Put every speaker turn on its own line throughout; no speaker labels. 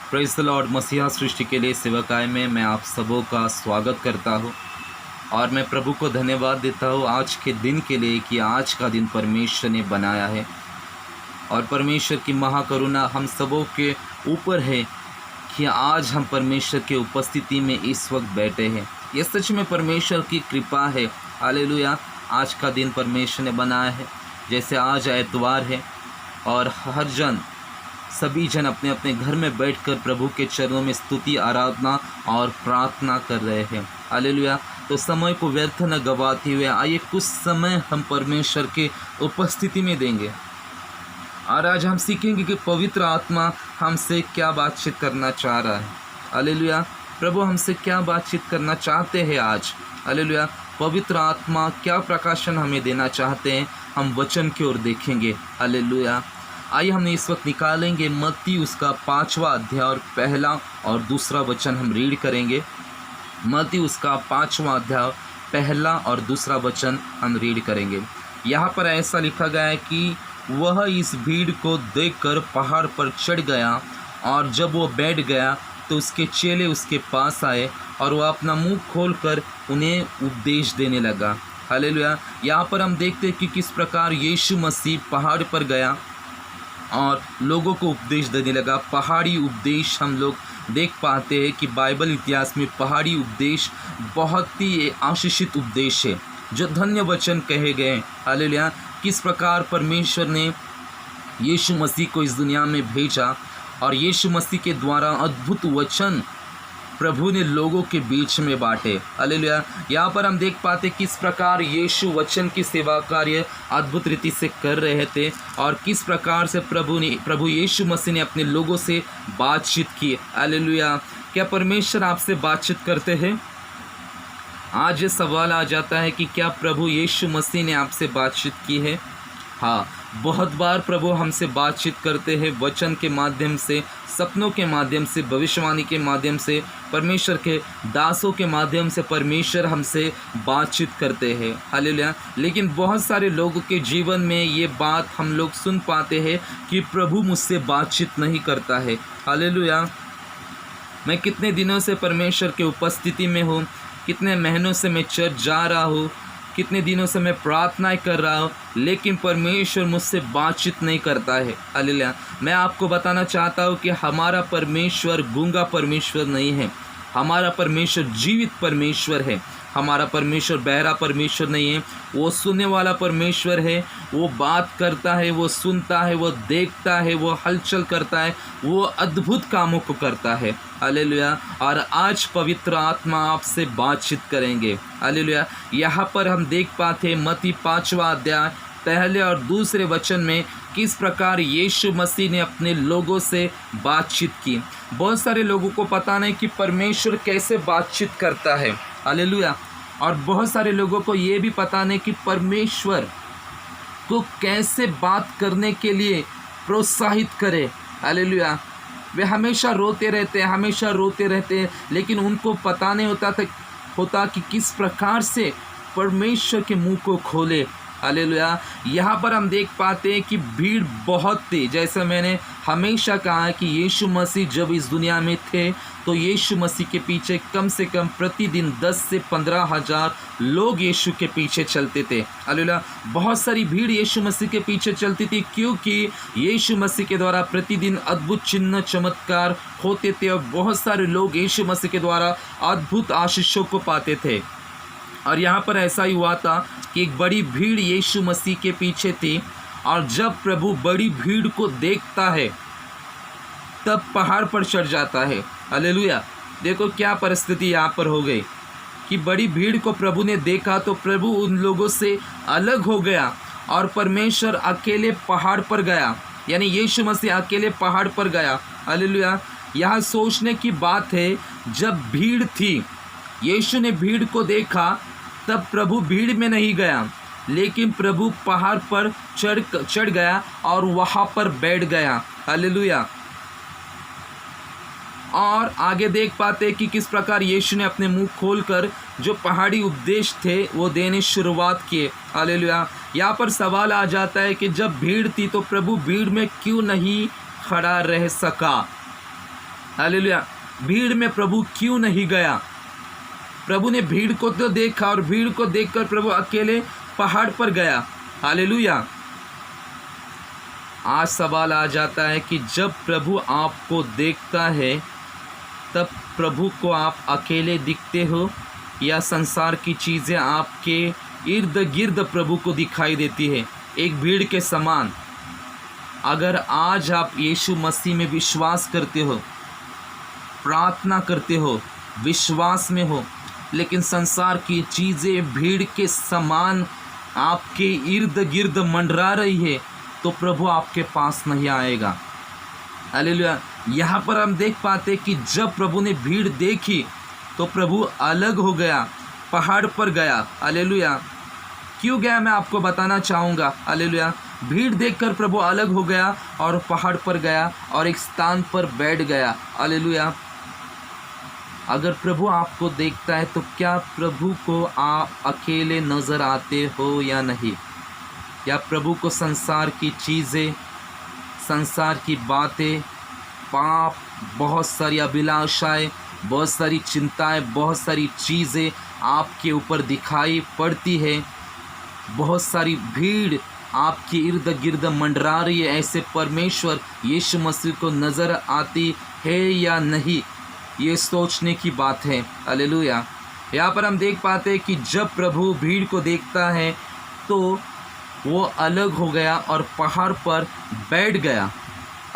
Praise the Lord. मसीहा सृष्टि के लिए सेवकाई में मैं आप सबों का स्वागत करता हूँ और मैं प्रभु को धन्यवाद देता हूँ आज के दिन के लिए कि आज का दिन परमेश्वर ने बनाया है और परमेश्वर की महाकरुणा हम सबों के ऊपर है कि आज हम परमेश्वर के उपस्थिति में इस वक्त बैठे हैं। यह सच में परमेश्वर की कृपा है। हालेलुया। आज का दिन परमेश्वर ने बनाया है। जैसे आज एतवार है और हर जन सभी जन अपने अपने घर में बैठकर प्रभु के चरणों में स्तुति, आराधना और प्रार्थना कर रहे हैं। हालेलुया। तो समय को व्यर्थ न गवाते हुए आइए कुछ समय हम परमेश्वर के उपस्थिति में देंगे और आज हम सीखेंगे कि पवित्र आत्मा हमसे क्या बातचीत करना चाह रहा है। हालेलुया। प्रभु हमसे क्या बातचीत करना चाहते हैं आज। हालेलुया। पवित्र आत्मा क्या प्रकाशन हमें देना चाहते हैं, हम वचन की ओर देखेंगे। हालेलुया। आइए हमने इस वक्त निकालेंगे मत्ती उसका 5वां अध्याय और पहला और दूसरा वचन हम रीड करेंगे। मत्ती उसका 5वां अध्याय पहला और दूसरा वचन हम रीड करेंगे। यहाँ पर ऐसा लिखा गया है कि वह इस भीड़ को देखकर पहाड़ पर चढ़ गया और जब वो बैठ गया तो उसके चेले उसके पास आए और वह अपना मुंह खोलकर उन्हें उपदेश देने लगा। हालेलुया। यहाँ पर हम देखते हैं कि किस प्रकार यीशु मसीह पहाड़ पर गया और लोगों को उपदेश देने लगा। पहाड़ी उपदेश हम लोग देख पाते हैं कि बाइबल इतिहास में पहाड़ी उपदेश बहुत ही आशीषित उपदेश है जो धन्य वचन कहे गए। हालेलुया। किस प्रकार परमेश्वर ने यीशु मसीह को इस दुनिया में भेजा और यीशु मसीह के द्वारा अद्भुत वचन प्रभु ने लोगों के बीच में बांटे। हालेलुया। यहाँ पर हम देख पाते किस प्रकार यीशु वचन की सेवा कार्य अद्भुत रीति से कर रहे थे और किस प्रकार से प्रभु यीशु मसीह ने अपने लोगों से बातचीत की। हालेलुया। क्या परमेश्वर आपसे बातचीत करते हैं? आज ये सवाल आ जाता है कि क्या प्रभु यीशु मसीह ने आपसे बातचीत की है? हाँ, बहुत बार प्रभु हमसे बातचीत करते हैं वचन के माध्यम से, सपनों के माध्यम से, भविष्यवाणी के माध्यम से, परमेश्वर के दासों के माध्यम से परमेश्वर हमसे बातचीत करते हैं। हालेलुया। लेकिन बहुत सारे लोगों के जीवन में ये बात हम लोग सुन पाते हैं कि प्रभु मुझसे बातचीत नहीं करता है। हालेलुया। मैं कितने दिनों से परमेश्वर के उपस्थिति में हूँ, कितने महीनों से मैं चर्च जा रहा हूँ, कितने दिनों से मैं प्रार्थनाएं कर रहा हूँ, लेकिन परमेश्वर मुझसे बातचीत नहीं करता है। हालेलुया। मैं आपको बताना चाहता हूँ कि हमारा परमेश्वर गूंगा परमेश्वर नहीं है। हमारा परमेश्वर जीवित परमेश्वर है। हमारा परमेश्वर बहरा परमेश्वर नहीं है। वो सुनने वाला परमेश्वर है। वो बात करता है, वो सुनता है, वो देखता है, वो हलचल करता है, वो अद्भुत कामों को करता है। हालेलुया। और आज पवित्र आत्मा आपसे बातचीत करेंगे। हालेलुया। यहाँ पर हम देख पाते हैं मत्ती 5वां अध्याय पहले और दूसरे वचन में किस प्रकार यीशु मसीह ने अपने लोगों से बातचीत की। बहुत सारे लोगों को पता नहीं कि परमेश्वर कैसे बातचीत करता है। हालेलुया। और बहुत सारे लोगों को ये भी पता नहीं कि परमेश्वर को कैसे बात करने के लिए प्रोत्साहित करे। हालेलुया। वे हमेशा रोते रहते हैं, लेकिन उनको पता नहीं होता कि किस प्रकार से परमेश्वर के मुंह को खोले। हालेलुया। यहाँ पर हम देख पाते हैं कि भीड़ बहुत थी। जैसा मैंने हमेशा कहा कि यीशु मसीह जब इस दुनिया में थे तो यीशु मसीह के पीछे कम से कम प्रतिदिन 10 से 15 हज़ार लोग यीशु के पीछे चलते थे। हालेलुया। बहुत सारी भीड़ यीशु मसीह के पीछे चलती थी क्योंकि यीशु मसीह के द्वारा प्रतिदिन अद्भुत चिन्ह चमत्कार होते थे और बहुत सारे लोग यीशु मसीह के द्वारा अद्भुत आशीषों को पाते थे। और यहाँ पर ऐसा ही हुआ था कि एक बड़ी भीड़ यीशु मसीह के पीछे थी और जब प्रभु बड़ी भीड़ को देखता है तब पहाड़ पर चढ़ जाता है। हालेलुया। देखो क्या परिस्थिति यहाँ पर हो गई कि बड़ी भीड़ को प्रभु ने देखा तो प्रभु उन लोगों से अलग हो गया और परमेश्वर अकेले पहाड़ पर गया, यानी यीशु मसीह अकेले पहाड़ पर गया। हालेलुया। यहाँ सोचने की बात है, जब भीड़ थी, यीशु ने भीड़ को देखा, तब प्रभु भीड़ में नहीं गया, लेकिन प्रभु पहाड़ पर चढ़ गया और वहाँ पर बैठ गया। हालेलुया। और आगे देख पाते कि किस प्रकार यीशु ने अपने मुंह खोलकर जो पहाड़ी उपदेश थे वो देने शुरुआत किए। हालेलुया। यहाँ पर सवाल आ जाता है कि जब भीड़ थी तो प्रभु भीड़ में क्यों नहीं खड़ा रह सका? हालेलुया। भीड़ में प्रभु क्यों नहीं गया? प्रभु ने भीड़ को तो देखा और भीड़ को देखकर प्रभु अकेले पहाड़ पर गया। हालेलुया। आज सवाल आ जाता है कि जब प्रभु आपको देखता है तब प्रभु को आप अकेले दिखते हो या संसार की चीज़ें आपके इर्द गिर्द प्रभु को दिखाई देती है एक भीड़ के समान? अगर आज आप यीशु मसीह में विश्वास करते हो, प्रार्थना करते हो, विश्वास में हो, लेकिन संसार की चीज़ें भीड़ के समान आपके इर्द गिर्द मंडरा रही है, तो प्रभु आपके पास नहीं आएगा। हालेलुया। यहाँ पर हम देख पाते कि जब प्रभु ने भीड़ देखी तो प्रभु अलग हो गया, पहाड़ पर गया। हालेलुया। क्यों गया मैं आपको बताना चाहूँगा। हालेलुया। भीड़ देखकर प्रभु अलग हो गया और पहाड़ पर गया और एक स्थान पर बैठ गया। हालेलुया। अगर प्रभु आपको देखता है तो क्या प्रभु को आप अकेले नज़र आते हो या नहीं? या प्रभु को संसार की चीज़ें, संसार की बातें, पाप, बहुत सारी अभिलाषाएं, बहुत सारी चिंताएं, बहुत सारी चीज़ें आपके ऊपर दिखाई पड़ती है, बहुत सारी भीड़ आपके इर्द गिर्द मंडरा रही है, ऐसे परमेश्वर यीशु मसीह को नज़र आती है या नहीं? ये सोचने की बात है। हालेलुया। यहाँ पर हम देख पाते हैं कि जब प्रभु भीड़ को देखता है तो वो अलग हो गया और पहाड़ पर बैठ गया।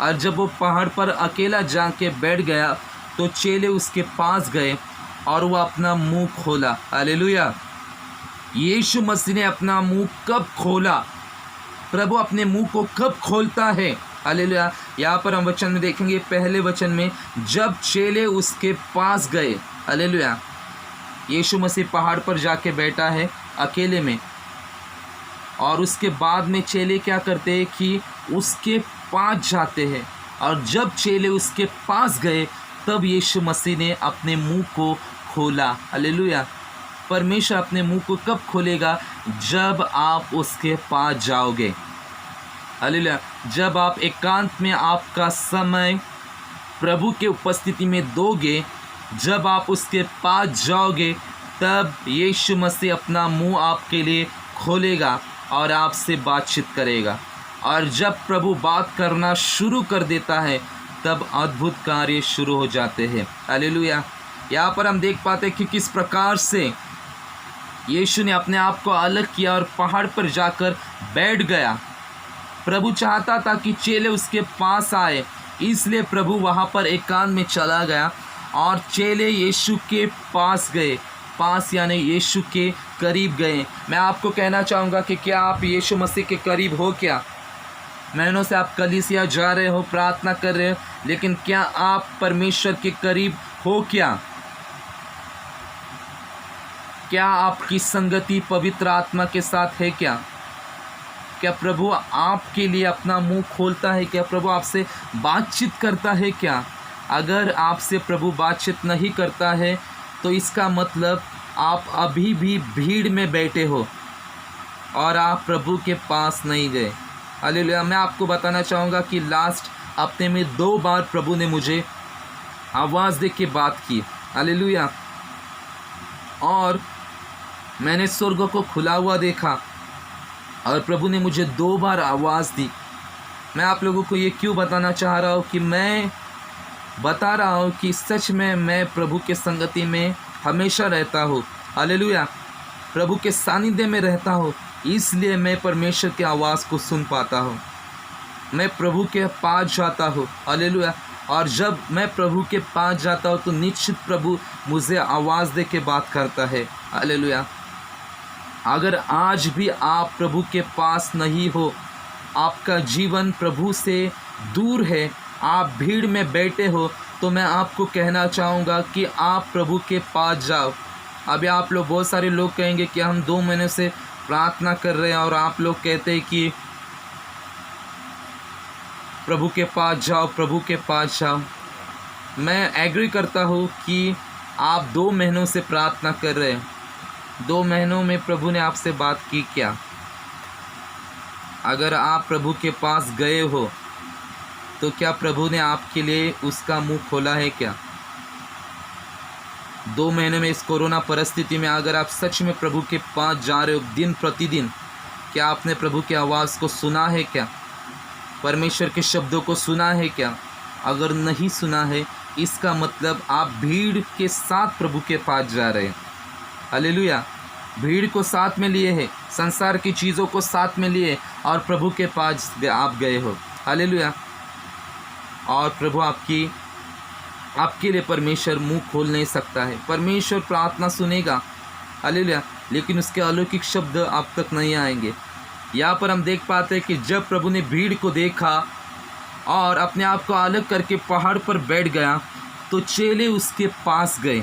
और जब वो पहाड़ पर अकेला जाके बैठ गया तो चेले उसके पास गए और वो अपना मुंह खोला। हालेलुया। यीशु मसीह ने अपना मुंह कब खोला? प्रभु अपने मुंह को कब खोलता है? हालेलुया। यहाँ पर हम वचन में देखेंगे, पहले वचन में, जब चेले उसके पास गए। हालेलुया। यीशु मसीह पहाड़ पर जाके बैठा है अकेले में, और उसके बाद में चेले क्या करते हैं कि उसके पास जाते हैं, और जब चेले उसके पास गए तब यीशु मसीह ने अपने मुंह को खोला। हालेलुया। परमेश्वर अपने मुंह को कब खोलेगा? जब आप उसके पास जाओगे। हालेलुया। जब आप एकांत में आपका समय प्रभु के उपस्थिति में दोगे, जब आप उसके पास जाओगे, तब यीशु मसीह अपना मुंह आपके लिए खोलेगा और आपसे बातचीत करेगा। और जब प्रभु बात करना शुरू कर देता है तब अद्भुत कार्य शुरू हो जाते हैं। हालेलुया। यहाँ पर हम देख पाते हैं कि किस प्रकार से यीशु ने अपने आप को अलग किया और पहाड़ पर जाकर बैठ गया। प्रभु चाहता था कि चेले उसके पास आए, इसलिए प्रभु वहाँ पर एकांत में चला गया और चेले यीशु के पास गए। पास यानी यीशु के करीब गए। मैं आपको कहना चाहूँगा कि क्या आप यीशु मसीह के करीब हो? क्या महीनों से आप कलीसिया जा रहे हो, प्रार्थना कर रहे हो, लेकिन क्या आप परमेश्वर के करीब हो? क्या आपकी संगति पवित्र आत्मा के साथ है? क्या प्रभु आपके लिए अपना मुंह खोलता है? क्या प्रभु आपसे बातचीत करता है? अगर आपसे प्रभु बातचीत नहीं करता है तो इसका मतलब आप अभी भी भीड़ में बैठे हो और आप प्रभु के पास नहीं गए। हालेलुया। मैं आपको बताना चाहूँगा कि लास्ट हफ्ते में 2 बार प्रभु ने मुझे आवाज़ दे के बात की। हालेलुया। और मैंने स्वर्ग को खुला हुआ देखा और प्रभु ने मुझे 2 बार आवाज़ दी। मैं आप लोगों को ये क्यों बताना चाह रहा हूँ कि मैं बता रहा हूँ कि सच में मैं प्रभु के संगति में हमेशा रहता हूँ। हालेलुया। प्रभु के सानिध्य में रहता हूँ, इसलिए मैं परमेश्वर की आवाज़ को सुन पाता हूँ। मैं प्रभु के पास जाता हूँ। हालेलुया। और जब मैं प्रभु के पास जाता हूँ तो निश्चित प्रभु मुझे आवाज़ दे के बात करता है। हालेलुया। अगर आज भी आप प्रभु के पास नहीं हो, आपका जीवन प्रभु से दूर है, आप भीड़ में बैठे हो, तो मैं आपको कहना चाहूँगा कि आप प्रभु के पास जाओ। अभी आप लोग, बहुत सारे लोग कहेंगे कि हम 2 महीने से प्रार्थना कर रहे हैं और आप लोग कहते हैं कि प्रभु के पास जाओ, प्रभु के पास जाओ। मैं एग्री करता हूँ कि आप 2 महीनों से प्रार्थना कर रहे हैं। 2 महीनों में प्रभु ने आपसे बात की क्या? अगर आप प्रभु के पास गए हो तो क्या प्रभु ने आपके लिए उसका मुंह खोला है क्या? 2 महीने में इस कोरोना परिस्थिति में अगर आप सच में प्रभु के पास जा रहे हो दिन प्रतिदिन, क्या आपने प्रभु की आवाज़ को सुना है क्या? परमेश्वर के शब्दों को सुना है क्या? अगर नहीं सुना है, इसका मतलब आप भीड़ के साथ प्रभु के पास जा रहे हैं। हालेलुया। भीड़ को साथ में लिए है, संसार की चीज़ों को साथ में लिए और प्रभु के पास आप गए हो। हालेलुया। और प्रभु आपके लिए परमेश्वर मुंह खोल नहीं सकता है। परमेश्वर प्रार्थना सुनेगा, हालेलुया, लेकिन उसके अलौकिक शब्द आप तक नहीं आएंगे। यहाँ पर हम देख पाते हैं कि जब प्रभु ने भीड़ को देखा और अपने आप को अलग करके पहाड़ पर बैठ गया, तो चेले उसके पास गए।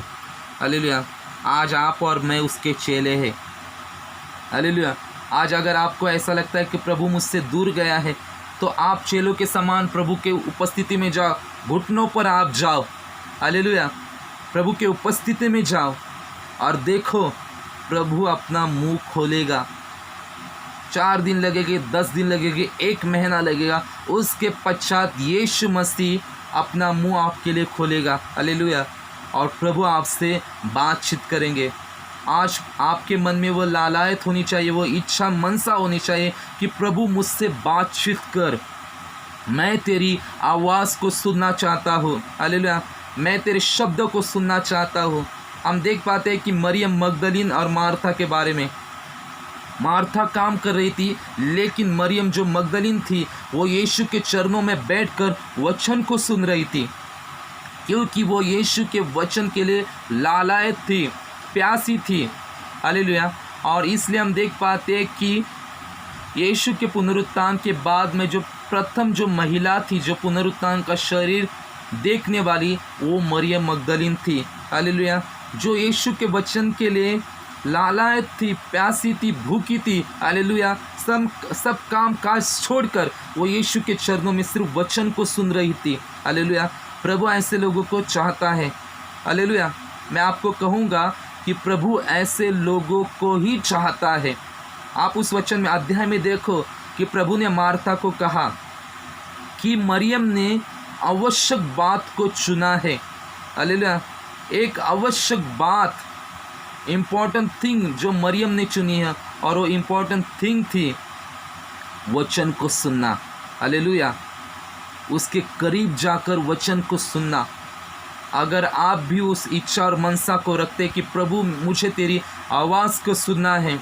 हालेलुया। आज आप और मैं उसके चेले हैं। हालेलुया। आज अगर आपको ऐसा लगता है कि प्रभु मुझसे दूर गया है, तो आप चेलों के समान प्रभु के उपस्थिति में जाओ, घुटनों पर आप जाओ। हालेलुया। प्रभु के उपस्थिति में जाओ और देखो प्रभु अपना मुंह खोलेगा। 4 दिन लगेंगे, 10 दिन लगेंगे, 1 महीना लगेगा, उसके पश्चात यीशु मसीह अपना मुंह आपके लिए खोलेगा। हालेलुया। और प्रभु आपसे बातचीत करेंगे। आज आपके मन में वो लालायत होनी चाहिए, वो इच्छा मनसा होनी चाहिए कि प्रभु मुझसे बातचीत कर, मैं तेरी आवाज़ को सुनना चाहता हूँ। हालेलुया। मैं तेरे शब्दों को सुनना चाहता हूँ। हम देख पाते हैं कि मरियम मगदलीन और मार्था के बारे में, मार्था काम कर रही थी, लेकिन मरियम जो मगदलीन थी वो यीशु के चरणों में बैठकर वचन को सुन रही थी, क्योंकि वो यीशु के वचन के लिए लालायत थी, प्यासी थी। हालेलुया। और इसलिए हम देख पाते हैं कि यीशु के पुनरुत्थान के बाद में जो प्रथम जो महिला थी जो पुनरुत्थान का शरीर देखने वाली, वो मरियम मगदलीन थी। हालेलुया। जो यीशु के वचन के लिए लालायत थी, प्यासी थी, भूखी थी। हालेलुया। सब काम काज छोड़कर वो यीशु के चरणों में सिर्फ वचन को सुन रही थी। हालेलुया। प्रभु ऐसे लोगों को चाहता है। हालेलुया। मैं आपको कहूँगा कि प्रभु ऐसे लोगों को ही चाहता है। आप उस वचन में अध्याय में देखो कि प्रभु ने मार्था को कहा कि मरियम ने आवश्यक बात को चुना है। हालेलुया। एक आवश्यक बात, इम्पोर्टेंट थिंग जो मरियम ने चुनी है, और वो इम्पोर्टेंट थिंग थी वचन को सुनना। हालेलुया। उसके करीब जाकर वचन को सुनना। अगर आप भी उस इच्छा और मनसा को रखते कि प्रभु मुझे तेरी आवाज़ को सुनना है,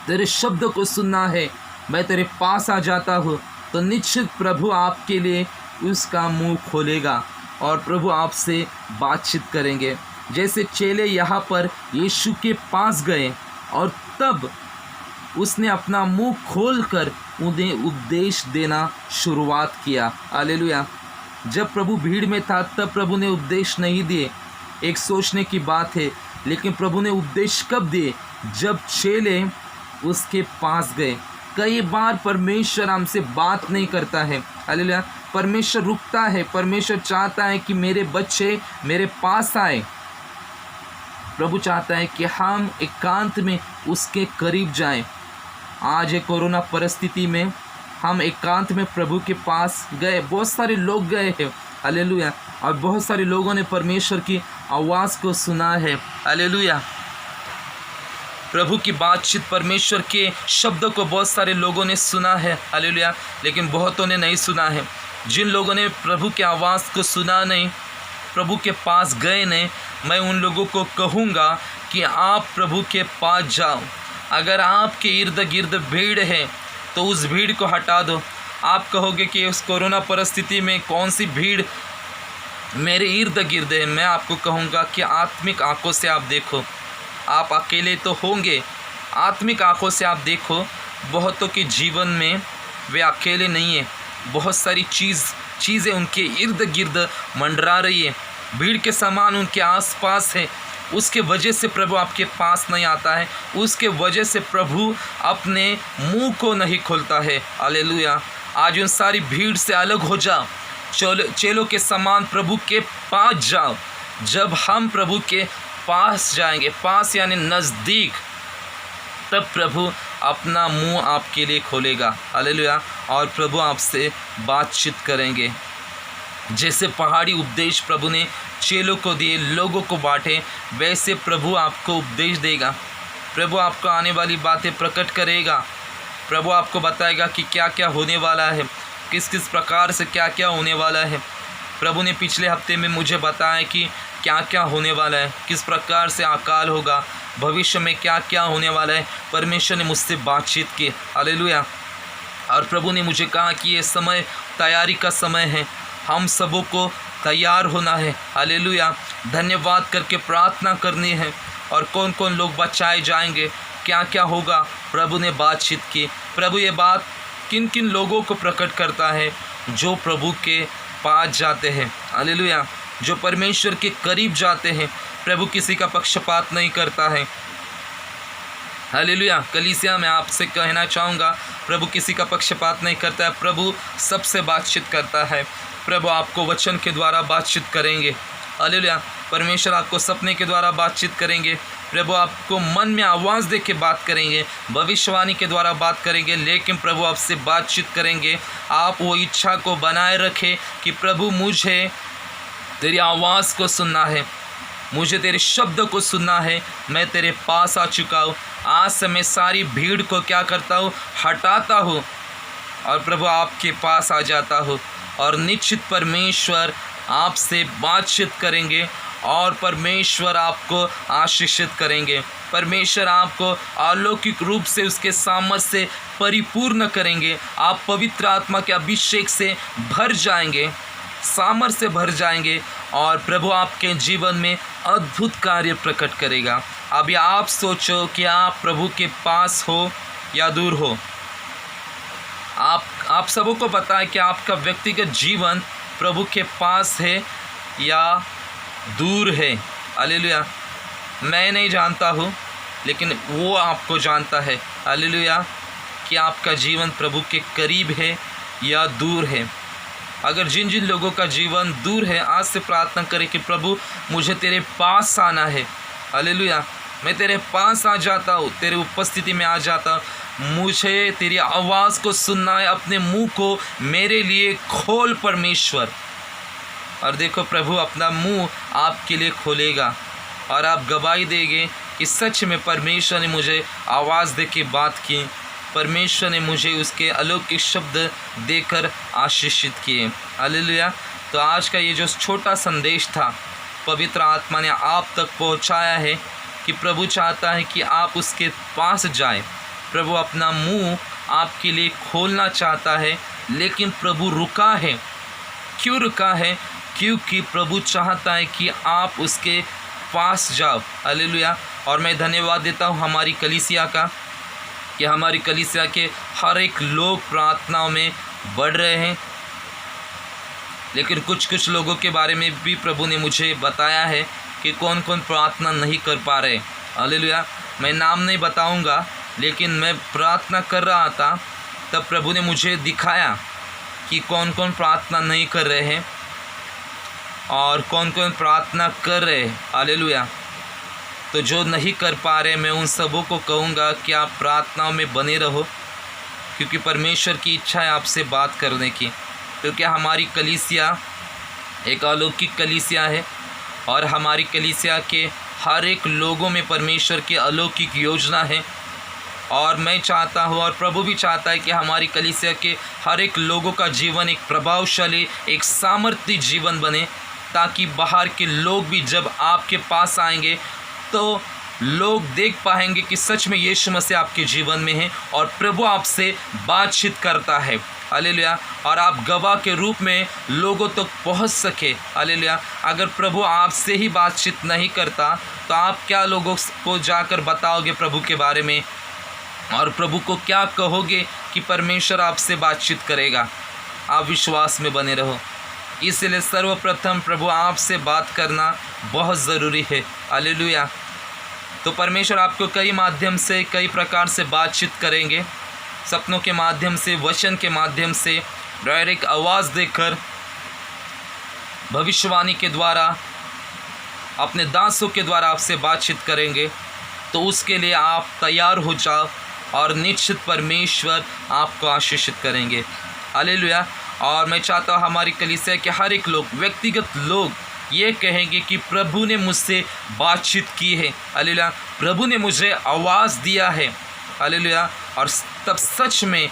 तेरे शब्द को सुनना है, मैं तेरे पास आ जाता हूँ, तो निश्चित प्रभु आपके लिए उसका मुंह खोलेगा और प्रभु आपसे बातचीत करेंगे। जैसे चेले यहाँ पर यीशु के पास गए और तब उसने अपना मुंह खोलकर उन्हें उपदेश देना शुरुआत किया। हालेलुया। जब प्रभु भीड़ में था तब प्रभु ने उपदेश नहीं दिए, एक सोचने की बात है, लेकिन प्रभु ने उपदेश कब दिए? जब चेले उसके पास गए। कई बार परमेश्वर हमसे बात नहीं करता है। हालेलुया। परमेश्वर रुकता है, परमेश्वर चाहता है कि मेरे बच्चे मेरे पास आए। प्रभु चाहता है कि हम एकांत में उसके करीब जाएं। आज ये कोरोना परिस्थिति में हम एकांत में प्रभु के पास गए, बहुत सारे लोग गए हैं। हालेलुया। और बहुत सारे लोगों ने परमेश्वर की आवाज़ को सुना है। हालेलुया। प्रभु की बातचीत, परमेश्वर के शब्दों को बहुत सारे लोगों ने सुना है। हालेलुया। लेकिन बहुतों ने नहीं सुना है। जिन लोगों ने प्रभु की आवाज़ को सुना नहीं, प्रभु के पास गए नहीं, मैं उन लोगों को कहूँगा कि आप प्रभु के पास जाओ। अगर आपके इर्द गिर्द भीड़ है तो उस भीड़ को हटा दो। आप कहोगे कि उस कोरोना परिस्थिति में कौन सी भीड़ मेरे इर्द गिर्द है। मैं आपको कहूँगा कि आत्मिक आंखों से आप देखो। आप अकेले तो होंगे, आत्मिक आंखों से आप देखो। बहुतों के जीवन में वे अकेले नहीं हैं, बहुत सारी चीज़ें उनके इर्द गिर्द मंडरा रही है, भीड़ के समान उनके आसपास है। उसके वजह से प्रभु आपके पास नहीं आता है, उसके वजह से प्रभु अपने मुंह को नहीं खोलता है। हालेलुया। आज उन सारी भीड़ से अलग हो जाओ, चेलों के समान प्रभु के पास जाओ। जब हम प्रभु के पास जाएंगे, पास यानी नज़दीक, तब प्रभु अपना मुंह आपके लिए खोलेगा। हालेलुया। और प्रभु आपसे बातचीत करेंगे। जैसे पहाड़ी उपदेश प्रभु ने चेलों को दिए, लोगों को बांटे, वैसे प्रभु आपको उपदेश देगा। प्रभु आपको आने वाली बातें प्रकट करेगा। प्रभु आपको बताएगा कि क्या क्या होने वाला है, किस किस प्रकार से क्या क्या होने वाला है। प्रभु ने पिछले हफ्ते में मुझे बताया कि क्या क्या होने वाला है, किस प्रकार से अकाल होगा, भविष्य में क्या क्या होने वाला है। परमेश्वर ने मुझसे बातचीत की। हालेलुया। और प्रभु ने मुझे कहा कि ये समय तैयारी का समय है, हम सबों को तैयार होना है। हालेलुया। धन्यवाद करके प्रार्थना करनी है। और कौन कौन लोग बचाए जाएंगे, क्या क्या होगा, प्रभु ने बातचीत की। प्रभु ये बात किन किन लोगों को प्रकट करता है, जो प्रभु के पास जाते हैं। हालेलुया। जो परमेश्वर के करीब जाते हैं। प्रभु किसी का पक्षपात नहीं करता है। हालेलुया। कलीसिया में आपसे कहना चाहूँगा, प्रभु किसी का पक्षपात नहीं करता है। प्रभु सबसे बातचीत करता है। प्रभु आपको वचन के द्वारा बातचीत करेंगे। हालेलुया। परमेश्वर आपको सपने के द्वारा बातचीत करेंगे। प्रभु आपको मन में आवाज़ दे के बात करेंगे, भविष्यवाणी के द्वारा बात करेंगे, लेकिन प्रभु आपसे बातचीत करेंगे। आप वो इच्छा को बनाए रखें कि प्रभु मुझे तेरी आवाज़ को सुनना है, मुझे तेरे शब्द को सुनना है। मैं तेरे पास आ चुका हूँ। आज से मैं सारी भीड़ को क्या करता हूँ, हटाता हूँ और प्रभु आपके पास आ जाता हूँ। और निश्चित परमेश्वर आपसे बातचीत करेंगे और परमेश्वर आपको आशीषित करेंगे। परमेश्वर आपको अलौकिक रूप से उसके सामर्थ से परिपूर्ण करेंगे। आप पवित्र आत्मा के अभिषेक से भर जाएंगे, सामर्थ से भर जाएंगे और प्रभु आपके जीवन में अद्भुत कार्य प्रकट करेगा। अभी आप सोचो कि आप प्रभु के पास हो या दूर हो। आप सबों को पता है कि आपका व्यक्तिगत जीवन प्रभु के पास है या दूर है। हालेलुया। मैं नहीं जानता हूँ, लेकिन वो आपको जानता है। हालेलुया। कि आपका जीवन प्रभु के करीब है या दूर है। अगर जिन जिन लोगों का जीवन दूर है, आज से प्रार्थना करें कि प्रभु मुझे तेरे पास आना है। हालेलुया। मैं तेरे पास आ जाता हूँ, तेरे उपस्थिति में आ जाता हूँ। मुझे तेरी आवाज़ को सुनना है। अपने मुंह को मेरे लिए खोल परमेश्वर। और देखो प्रभु अपना मुंह आपके लिए खोलेगा और आप गवाही देंगे कि सच में परमेश्वर ने मुझे आवाज़ दे के बात की, परमेश्वर ने मुझे उसके अलौकिक शब्द देकर आशीषित किए। हालेलुया। तो आज का ये जो छोटा संदेश था, पवित्र आत्मा ने आप तक पहुंचाया है कि प्रभु चाहता है कि आप उसके पास जाएं। प्रभु अपना मुंह आपके लिए खोलना चाहता है, लेकिन प्रभु रुका है। क्यों रुका है? क्योंकि प्रभु चाहता है कि आप उसके पास जाओ। हालेलुया। और मैं धन्यवाद देता हूँ हमारी कलीसिया का कि हमारी कलीसिया के हर एक लोग प्रार्थनाओं में बढ़ रहे हैं। लेकिन कुछ लोगों के बारे में भी प्रभु ने मुझे बताया है कि कौन कौन प्रार्थना नहीं कर पा रहे। हालेलुया। मैं नाम नहीं बताऊंगा, लेकिन मैं प्रार्थना कर रहा था तब प्रभु ने मुझे दिखाया कि कौन कौन प्रार्थना नहीं कर रहे हैं और कौन कौन प्रार्थना कर रहे हैं। हालेलुया। तो जो नहीं कर पा रहे, मैं उन सबों को कहूँगा कि आप प्रार्थनाओं में बने रहो, क्योंकि परमेश्वर की इच्छा है आपसे बात करने की। क्योंकि हमारी कलीसिया एक अलौकिक कलीसिया है और हमारी कलीसिया के हर एक लोगों में परमेश्वर की अलौकिक योजना है। और मैं चाहता हूँ और प्रभु भी चाहता है कि हमारी कलीसिया के हर एक लोगों का जीवन एक प्रभावशाली, एक सामर्थ्य जीवन बने, ताकि बाहर के लोग भी जब आपके पास आएंगे तो लोग देख पाएंगे कि सच में यीशु मसीह आपके जीवन में है और प्रभु आपसे बातचीत करता है। हालेलुया। और आप गवाह के रूप में लोगों तक तो पहुंच सके। हालेलुया। अगर प्रभु आपसे ही बातचीत नहीं करता तो आप क्या लोगों को जाकर बताओगे प्रभु के बारे में, और प्रभु को क्या कहोगे कि परमेश्वर आपसे बातचीत करेगा। आप विश्वास में बने रहो। इसलिए सर्वप्रथम प्रभु आपसे बात करना बहुत ज़रूरी है। हालेलुया। तो परमेश्वर आपको कई माध्यम से, कई प्रकार से बातचीत करेंगे। सपनों के माध्यम से, वचन के माध्यम से, डायरेक्ट आवाज़ देकर, भविष्यवाणी के द्वारा, अपने दासों के द्वारा आपसे बातचीत करेंगे। तो उसके लिए आप तैयार हो जाओ और निश्चित परमेश्वर आपको आशीषित करेंगे। हालेलुया। और मैं चाहता हूँ हमारी कलीसिया के हर एक लोग, व्यक्तिगत लोग ये कहेंगे कि प्रभु ने मुझसे बातचीत की है। हालेलुया। प्रभु ने मुझे आवाज़ दिया है। हालेलुया। और तब सच में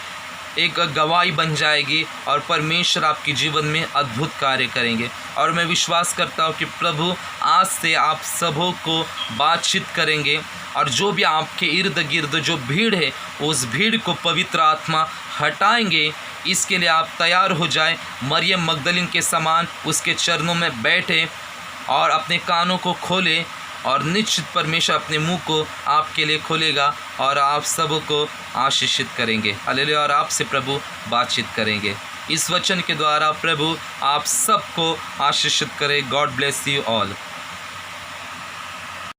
एक गवाही बन जाएगी और परमेश्वर आपके जीवन में अद्भुत कार्य करेंगे। और मैं विश्वास करता हूँ कि प्रभु आज से आप सबों को बातचीत करेंगे और जो भी आपके इर्द गिर्द जो भीड़ है उस भीड़ को पवित्र आत्मा हटाएंगे। इसके लिए आप तैयार हो जाए, मरियम मगदलीन के समान उसके चरणों में बैठे और अपने कानों को खोले और निश्चित परमेश्वर अपने मुंह को आपके लिए खोलेगा और आप सबको आशीषित करेंगे। हालेलुया। और आपसे प्रभु बातचीत करेंगे। इस वचन के द्वारा प्रभु आप सबको आशीषित करे। God bless you all.